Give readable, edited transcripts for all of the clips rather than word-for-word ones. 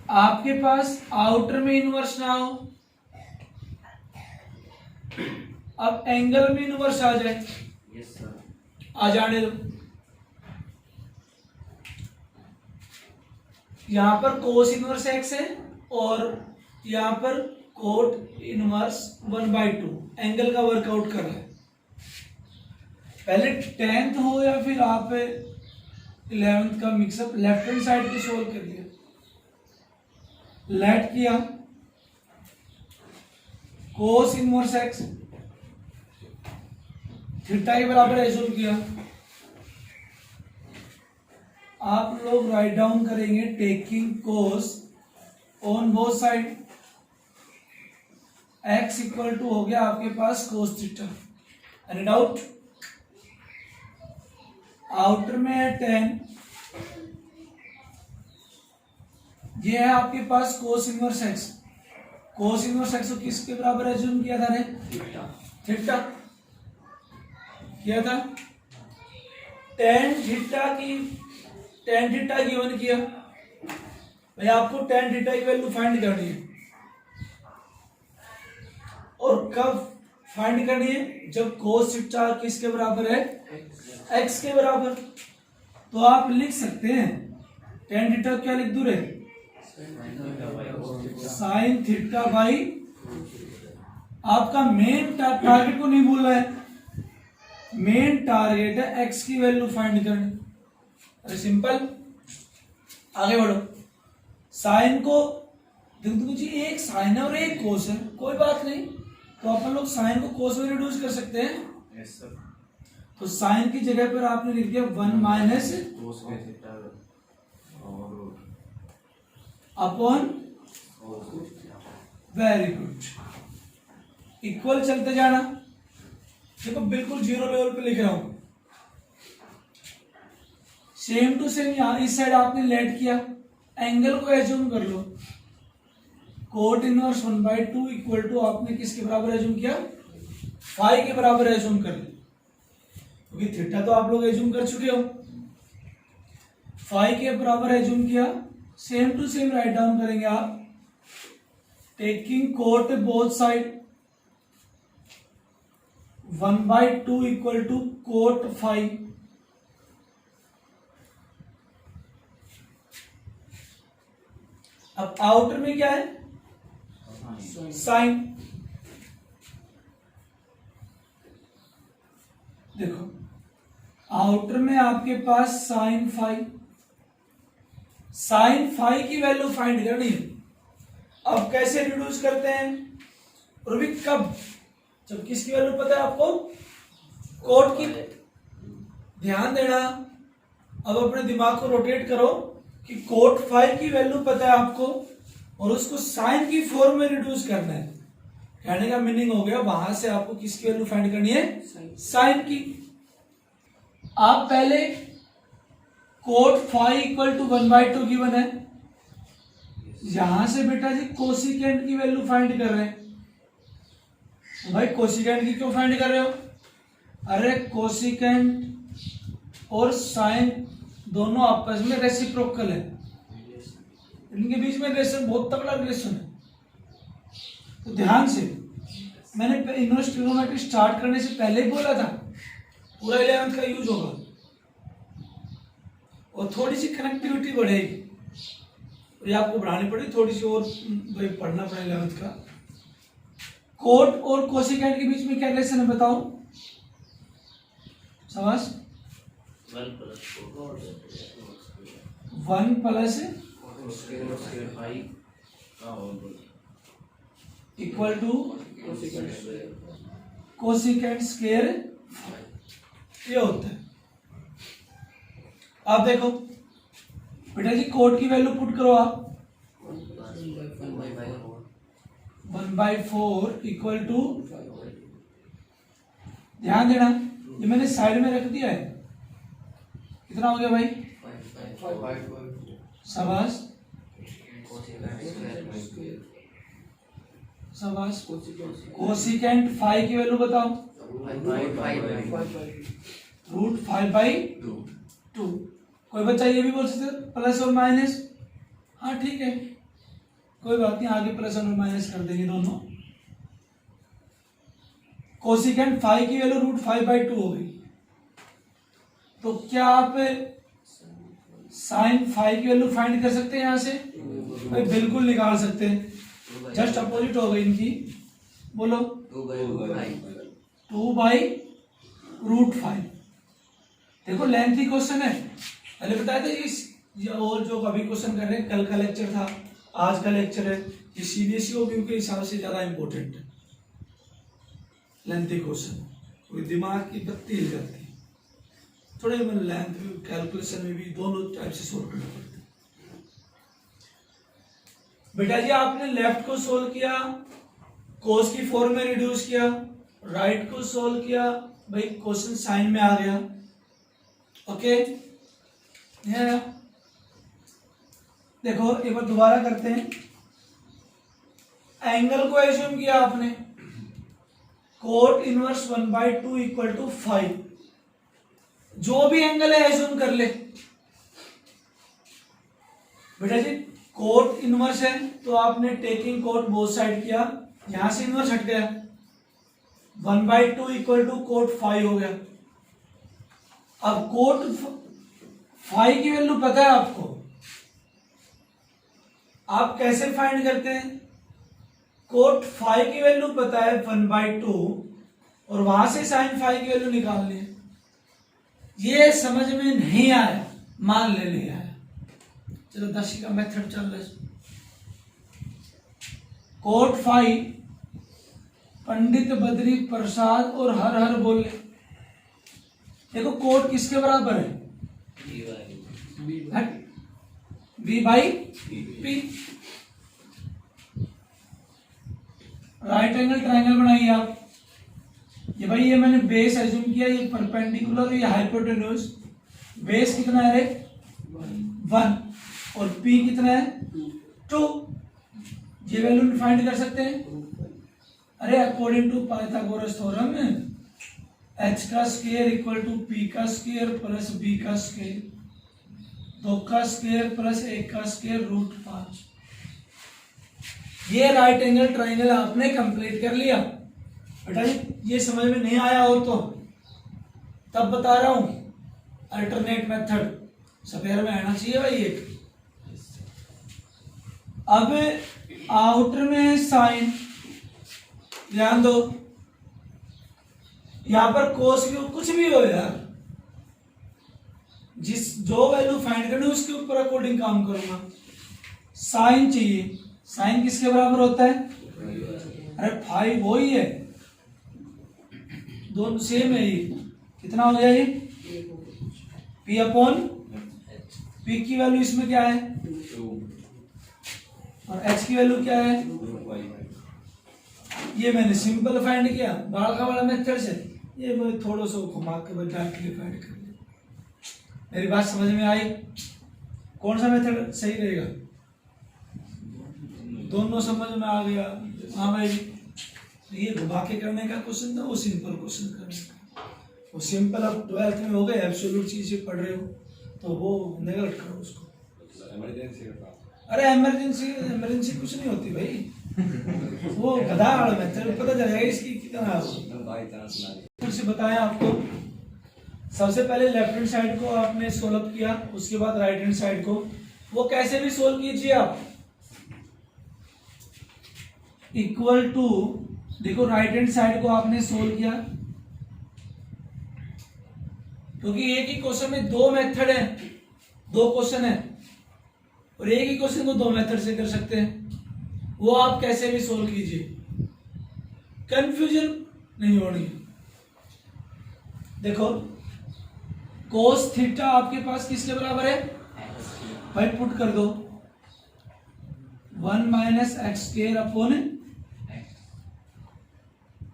आपके पास आउटर में इनवर्स ना हो, अब एंगल में इनवर्स आ जाए। Yes sir. आ जाने दो। यहां पर कोस इनवर्स एक्स है और यहां पर कोट इनवर्स 1/2 एंगल का वर्कआउट कर रहा है। पहले 10th हो या फिर आप 11th का मिक्सअप लेफ्ट हैंड साइड पे सोल्व कर दिया, लेट किया कोस इनवर्स एक्स थीटा के बराबर एज्यूम किया। आप लोग राइट डाउन करेंगे taking cos on both side, x equal to हो गया आपके पास cos theta. Any doubt? Outer में है 10, ये है आपके पास cos inverse x. Cos inverse x को किसके बराबर एज्यूम किया था ने? थीटा किया था। tan थीटा गिवन किया भाई, आपको tan थीटा की वैल्यू फाइंड करनी है। और कब फाइंड करनी है? जब cos थीटा किसके बराबर है? x के बराबर। तो आप लिख सकते हैं tan थीटा क्या लिख दूं रे? साइन थीटा बाई, आपका मेन टारगेट को नहीं भूल रहा है, मेन टारगेट है x की वैल्यू फाइंड करनी। अरे सिंपल, आगे बढ़ो। साइन को देखो जी, एक साइन है और एक कोस है, कोई बात नहीं, तो अपन लोग साइन को कोस में रिड्यूस कर सकते हैं। Yes sir. तो साइन की जगह पर आपने लिख दिया 1 माइनस कोस में थीटा और अपॉन, वेरी गुड, इक्वल चलते जाना। देखो बिल्कुल जीरो लेवल पे लिख रहा हूं। सेम टू सेम यहां इस साइड आपने लेट किया, एंगल को एज्यूम कर लो कोट इनवर्स 1/2 इक्वल टू आपने किसके बराबर एज्यूम किया? फाई के बराबर एज्यूम कर ले, क्योंकि थीटा तो आप लोग एज्यूम कर चुके हो। फाई के बराबर एज्यूम किया, same to same write down करेंगे आप taking cot both side 1/2 equal to cot phi. अब आउटर में क्या है? साइन। देखो आउटर में आपके पास साइन फाई, साइन फाई की वैल्यू फाइंड करनी है। अब कैसे रिड्यूस करते हैं? और भी कब? जब किसकी वैल्यू पता है आपको? कोट की। ध्यान देना, अब अपने दिमाग को रोटेट करो कि कोट फाई की वैल्यू पता है आपको और उसको साइन की फॉर्म में रिड्यूस करना है। कहने का मीनिंग हो गया वहां से आपको किसकी वैल्यू फाइंड करनी है? साइन की। आप पहले cot phi equal to 1/2 given है, यहां से बेटा जी कोसिकेंट की वैल्यू फाइंड कर रहे हैं। भाई कोसिकेंट की क्यों फाइंड कर रहे हो? अरे कोसिकेंट और साइन दोनों आपस में रेसिप्रोकल है, इनके बीच में रिलेशन बहुत तगड़ा रिलेशन है। तो ध्यान से, मैंने इनवर्स ट्रिग्नोमेट्री स्टार्ट करने से पहले ही बोला था पूरा 11th का यूज होगा और थोड़ी सी कनेक्टिविटी बढ़ेगी, और ये आपको बढ़ानी पड़ेगी थोड़ी सी और, पढ़ना पड़ेगा 11th का। कोट और कोसिकेंट के बीच में क्या रिलेशन है बताओ? समझ? 1 plus equal to cosecant square, ये होता है। आप देखो बेटा जी, कोट की वैल्यू पुट करो आप 1/4 इक्वल टू, ध्यान देना ये मैंने साइड में रख दिया है, कितना हो गया भाई? शाबाश शाबाश। कोसिकेंट फाई की वैल्यू बताओ? √5/2। कोई बच्चा ये भी बोल सकते प्लस और माइनस? हाँ ठीक है, कोई बात नहीं, आगे प्लस और माइनस कर देंगे दोनों। कोसिकेंट फाइव की वैल्यू √5/2 हो गई, तो क्या आप साइन फाइव की वैल्यू फाइंड कर सकते हैं यहां से? भाई बिल्कुल निकाल सकते हैं, जस्ट अपोजिट हो गई इनकी। बोलो 2/√5। देखो लेंथी क्वेश्चन है, पहले बताया था इस और जो अभी क्वेश्चन कर रहे हैं, कल का लेक्चर था, आज का लेक्चर है, ये सीबीएसई ओबीयू के हिसाब से ज्यादा इंपॉर्टेंट है। लेंथी क्वेश्चन कोई दिमाग की बत्ती हिल जाती है, थोड़े में लेंथ में कैलकुलेशन में भी दोनों टाइप से सोल्व करना पड़ता है। बेटा जी आपने लेफ्ट को सोल्व किया, कोस की फॉर्म में रिड्यूस किया, राइट को सोल्व किया, भाई क्वेश्चन साइन में आ गया। ओके देखो एक बार दोबारा करते हैं। एंगल को एज्यूम किया आपने, कोट इनवर्स 1/2 इक्वल टू 5। जो भी एंगल है एज्यूम कर ले बेटा जी। कोट इनवर्स है तो आपने टेकिंग कोट बोथ साइड किया, यहां से इनवर्स हट गया, 1/2 इक्वल टू कोट 5 हो गया। अब कोट 5 की वैल्यू पता है आपको, आप कैसे फाइंड करते हैं? कोट 5 की वैल्यू पता है 1/2 और वहां से साइन 5 की वैल्यू निकालनी है। ये समझ में नहीं आया, मान ले नहीं आया, चलो 10 का मेथड चल रहा है। कोट 5 पंडित बद्री प्रसाद और हर हर बोले। देखो कोट किसके बराबर है? V/P। राइट एंगल ट्राइंगल बनाइए आप। ये भाई ये मैंने बेस एज्यूम किया, ये परपेंडिकुलर, ये हाइपोटेन्यूज। बेस कितना है रे? 1 और P कितना है? 2। ये वैल्यू फाइंड कर सकते हैं। अरे according to Pythagoras theorem h का स्क्वायर इक्वल टू p का स्क्वायर प्लस b का स्क्वायर, 2 का स्क्वायर प्लस 1 का स्क्वायर √5। ये राइट एंगल ट्राइंगल आपने कंप्लीट कर लिया। बेटा जी ये समझ में नहीं आया हो तो तब बता रहा हूं, अल्टरनेट मेथड सपेयर में आना चाहिए भाई एक। अब आउटर में साइन, ध्यान दो, यहां पर कोस की कुछ भी हो यार, जिस जो वैल्यू फाइंड करनी उसके ऊपर अकॉर्डिंग काम करूंगा। साइन चाहिए, साइन किसके बराबर होता है? अरे 5 वो ही है, दोनों सेम है। ये कितना हो गया? ये P/P की वैल्यू इसमें क्या है और H की वैल्यू क्या है? ये मैंने सिंपल फाइंड किया बालका वाला मेथड से, ये मैं थोड़ा सा घुमा के डायरेक्टली फाइंड कर लिया। मेरी बात समझ में आई? कौन सा मेथड सही रहेगा? दोनों समझ में आ गया? हाँ भाई, ये घुमा के करने का क्वेश्चन था, वो सिंपल क्वेश्चन करने का। वो सिंपल अब 12th में हो गए, एब्सोल्यूट चीजें पढ़ रहे हो तो वो नेगलेक्ट करो उसको। अरे इमरजेंसी कुछ नहीं होती भाई, वो गधा वाला मेथड पता चलेगा इसकी कितना फिर से बताया आपको। सबसे पहले लेफ्ट हैंड साइड को आपने सोल्व किया, उसके बाद राइट हैंड साइड को। वो कैसे भी सोल्व कीजिए आप, इक्वल टू, देखो राइट हैंड साइड को आपने सोल्व किया, क्योंकि एक ही क्वेश्चन में 2 मेथड है, 2 क्वेश्चन है और एक ही क्वेश्चन को 2 मेथड से कर सकते हैं। वो आप कैसे भी सोल्व कीजिए, कंफ्यूजन नहीं होनी। देखो कोस थीटा आपके पास किसके बराबर है भाई? पुट कर दो 1 - x²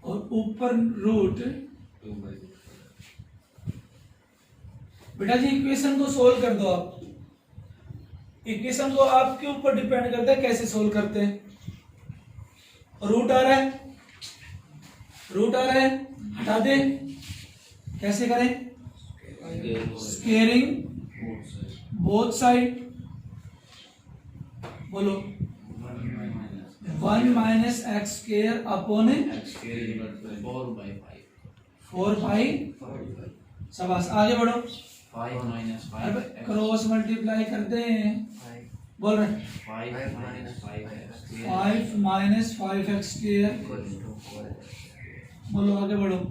और ऊपर रूट। बेटा जी इक्वेशन को सोल्व कर दो आप। इक्वेशन को आपके ऊपर डिपेंड करता है कैसे सोल्व करते हैं। रूट आ रहा है, हटा दे, कैसे करें? Squaring both side. बोलो 1 minus x square upon x square equal to 4/5 4 pi. शाबाश, आगे बढ़ो। 5 minus 5 अब x क्रॉस मल्टीप्लाई करते हैं, बोल रहे 5 minus 5x square 5 minus 5x square, equal to 4x बोलो आगे बढ़ो, हो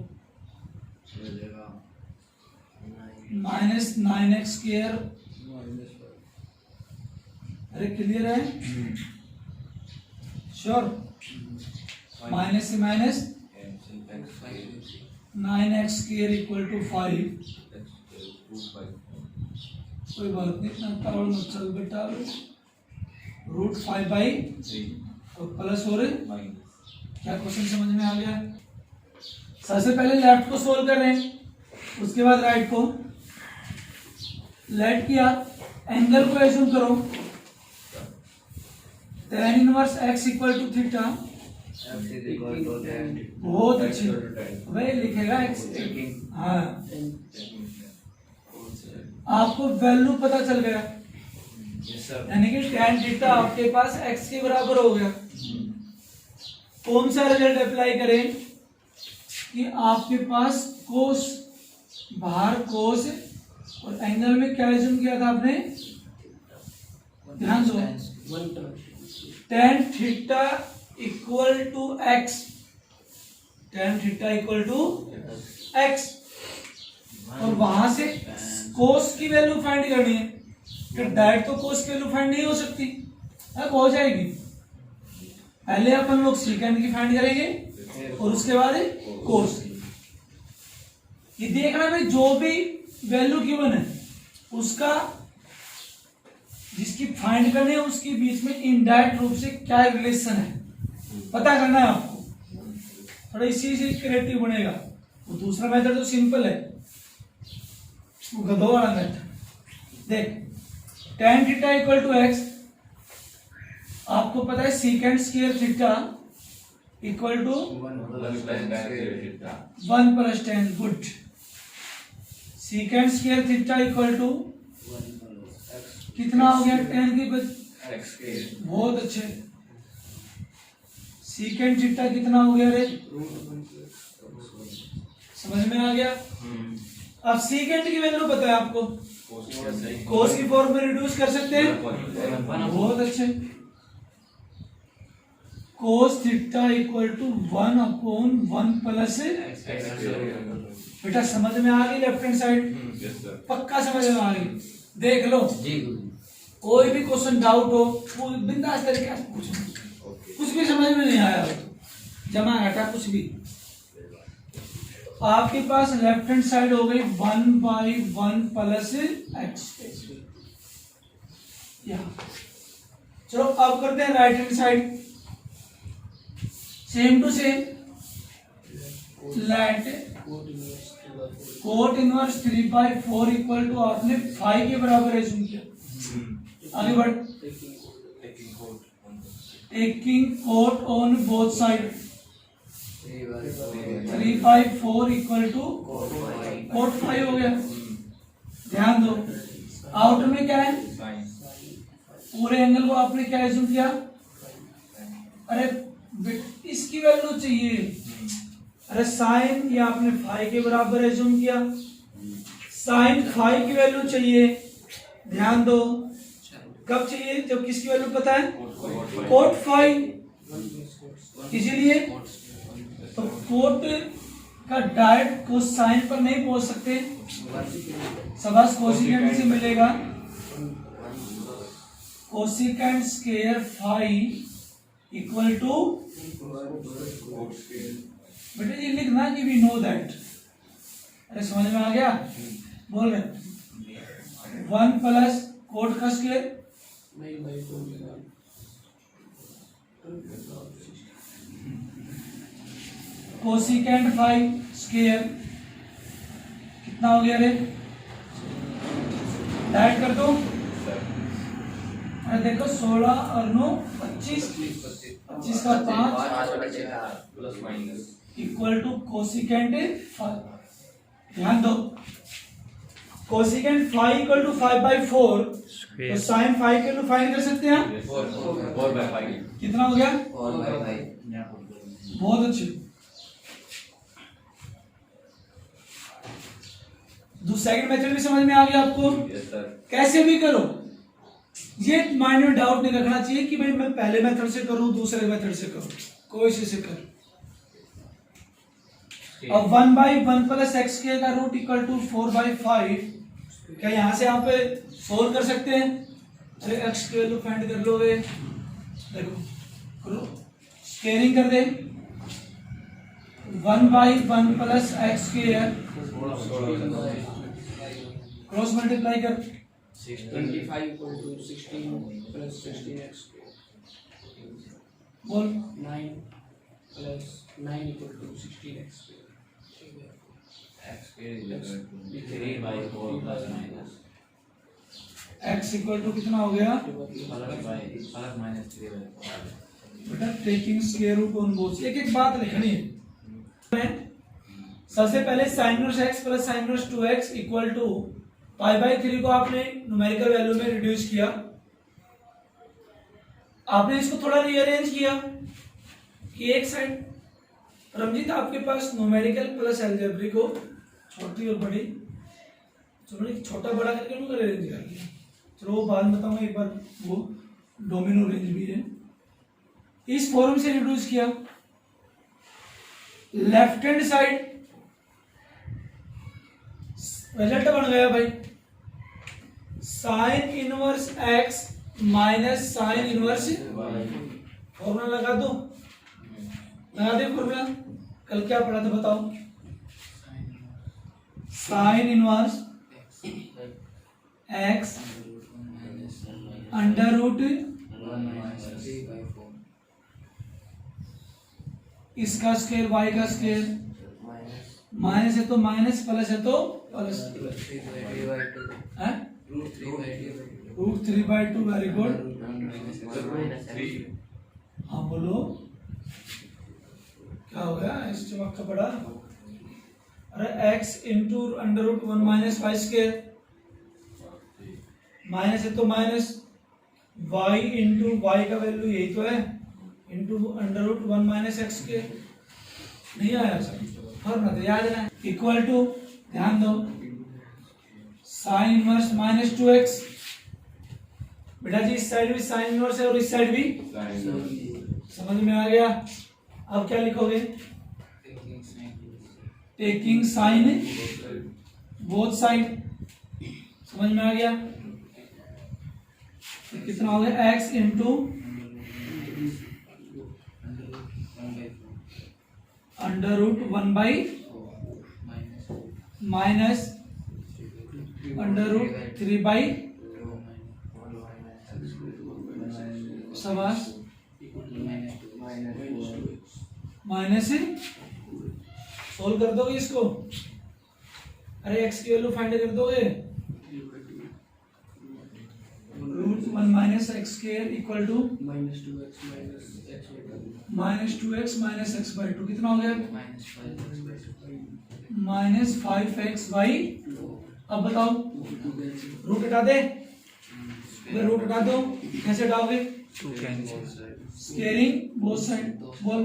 जाएगा माइनस 9x स्क्वायर। अरे क्लियर है, श्योर। माइनस से minus 9x square equal to 5। कोई बात नहीं, इतना तावड़ मत चल बेटा। रूट 5 बाई और प्लस हो रहे, क्या क्वेश्चन समझ में आ गया? सबसे पहले लेफ्ट को सोल्व कर रहे हैं, उसके बाद राइट को। लेट किया, एंगल को एज्यूम करो, tan inverse x equal to theta. x is equal to tan बहुत अच्छी, वही लिखेगा x। हाँ, आपको वैल्यू पता चल गया, yes sir यानी कि tan थीटा आपके पास x के बराबर हो गया। कौन सा रिजल्ट अप्लाई करें कि आपके पास कोस, बाहर कोस, और एंगल में क्या एज्यूम किया था आपने? ध्यान दो, tan theta equal to x, tan theta equal to x, और वहां से कोस की वैल्यू फाइंड करनी है। तो डायरेक्ट तो कोस की वैल्यू फाइंड नहीं हो सकती, अब हो जाएगी। पहले अपन लोग सीकेंड की फाइंड करेंगे और उसके बाद कोस की। ये देखना भाई, जो भी वैल्यू गिवन है उसका, जिसकी फाइंड करनी है उसके बीच में इनडायरेक्ट रूप से क्या रिलेशन है पता करना है आपको। थोड़ा इसी से क्रिएटिव बनेगा। वो दूसरा मेथड तो सिंपल है, वो गधों वाला मेथड। देख, tan theta equal to x, आपको पता है secant square theta equal to 1 plus tan, good. Secant square theta equal to कितना हो गया? tan की x square बहुत अच्छे। सीकेंड थीटा कितना हो गया रे? समझ में आ गया? अब सीकेंड की वैल्यू पता है आपको, कोस की फॉर्म में रिड्यूस कर सकते हैं, बहुत अच्छे। Cos theta equal to 1 upon 1 plus, बेटा समझ में आ गई लेफ्ट हैंड साइड? पक्का समझ में आ गई? देख लो, कोई भी क्वेश्चन डाउट हो वो बिंदास तरीके से पूछो, कुछ भी समझ में नहीं आया हो जमा घटा कुछ भी। आपके पास लेफ्ट हैंड साइड हो गई 1/1 प्लस एक्स। चलो अब करते हैं right hand side, same to same. Let cot inverse 3/4 equal to, आपने 5 के बराबर एज्यूम किया। आगे बढ़, taking cot on both side 3/4 equal to cot 5 हो गया। ध्यान दो, आउटर में क्या है? पूरे एंगल को आपने क्या एज्यूम किया? अरे इसकी वैल्यू चाहिए। अरे साइन, ये आपने 5 के बराबर एज्यूम किया, साइन 5 की वैल्यू चाहिए। ध्यान दो, कब चाहिए? जब किसकी वैल्यू पता है? कोट 5। इसीलिए तो कोट का डायरेक्ट कोसाइन पर नहीं पहुंच सकते, सबस कोसिकेंड से मिलेगा। कोसिकेंड स्क्वायर 5 इक्वल टू, बेटा ये लिखना कि वी नो दैट। अरे समझ में आ गया? बोल रहे 1 प्लस कोट का स्क्वायर, कोसिकेंड 5 स्क्वायर कितना हो गया रे? ऐड कर दो। अरे देखो 16 और 9 25, 25 का 5 इक्वल टू कोसिकेंड 5। ध्यान दो, कोसिकेंड 5 इक्वल टू 5/4 तो साइन फाइव की वैल्यू फाइंड कर सकते हैं आप। 4/5 कितना हो गया? 4/5 बहुत अच्छे। सेकंड मेथड भी समझ में आ गया आपको? यस सर कैसे भी करो, ये माइंड में डाउट नहीं रखना चाहिए कि भाई मैं पहले मेथड से करूं दूसरे मेथड से करूं, कोई से कर। अब 1/1 प्लस एक्स के का रूट इक्वल टू 4/5, क्या यहां से आप सोल्व कर सकते हैं? अरे एक्स की वैल्यू फाइंड कर लोगे, देखो करो स्केलिंग कर दे। 1/1 plus x square cross multiply कर, 25 equal to 16 plus 16x बोल 9 plus 9 equal to 16x x square is equal to 3/4 plus minus x equal to कितना हो गया plus minus 3/4 बेटा? Taking square root on both. एक एक बात लिखनी है। सबसे पहले sin inverse x plus sin inverse 2x equal to π/3 को आपने न्यूमेरिकल वैल्यू में रिड्यूस किया, आपने इसको थोड़ा रीअरेंज किया कि एक साइड रमजीत आपके पास न्यूमेरिकल प्लस अलजेब्रिक हो, छोटी और बड़ी, चलो छोटा बड़ा करके उनको रीअरेंज कर लिया। चलो वो बाद में बताऊंगा, एक बार वो डोमिनो रेंज भी है। इस फॉर्म से रिड्यूस किया, लेफ्ट हैंड साइड रिजल्ट बन गया भाई sign inverse x minus sine inverse, formula लगा दो, लगा दे फॉर्मूला। कल क्या पढ़ा था बताओ? Sine inverse x under root, इसका स्क्वायर वाई का स्क्वायर, माइनस है तो माइनस, प्लस है तो प्लस, रूट 3/2। वेरी गुड, हाँ बोलो क्या हो गया इस चमक का बड़ा? अरे x into under root 1 minus y square, minus है तो माइनस, y इंटू वाई का वैल्यू यही तो है, into under root 1 minus x square. नहीं आया सर, फॉर्मूला तो याद है ना। इक्वल टू, ध्यान दो, साइन इनवर्स माइनस 2x। बेटा जी इस साइड भी साइन इनवर्स है और इस साइड भी, समझ में आ गया? अब क्या लिखोगे? टेकिंग साइन बोथ साइड, समझ में आ गया? तो कितना हो गया? x into under root 1 minus under root 3 सवास माइनस, सोल्व कर दोगे इसको? अरे x की वैल्यू फाइंड कर दोगे? Root 1 minus x square equal to -2x minus x by 2 minus 2x minus x by 2, कितना हो गया? Minus 5x/2। अब बताओ रूट हटा दे, रूट हटा दो, कैसे हटाओगे? स्क्वायरिंग बोथ साइड, बोल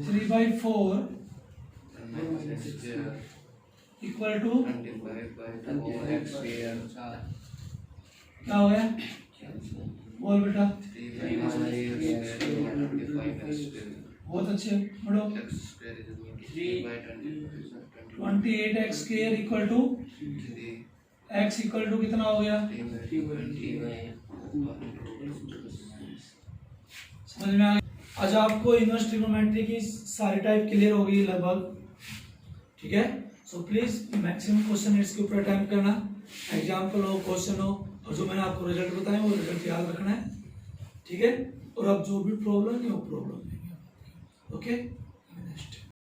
3/4 इक्वल टू क्या हो गया? बोल बेटा, बहुत अच्छे, बढ़ो। 28x square equal to x equal to कितना हो गया? समझ में आ गया? आज आपको इनवर्स ट्रिग्नोमेट्री की सारी टाइप क्लियर हो गई लगभग, ठीक है? सो प्लीज मैक्सिमम क्वेश्चन इसके ऊपर अटेम्प्ट करना, एग्जाम्पल हो, क्वेश्चन हो, और जो मैंने आपको रिजल्ट बताया वो रिजल्ट याद रखना है, ठीक है? और अब जो भी प्रॉब्लम है वो प्रॉब्लम नहीं है, ओके?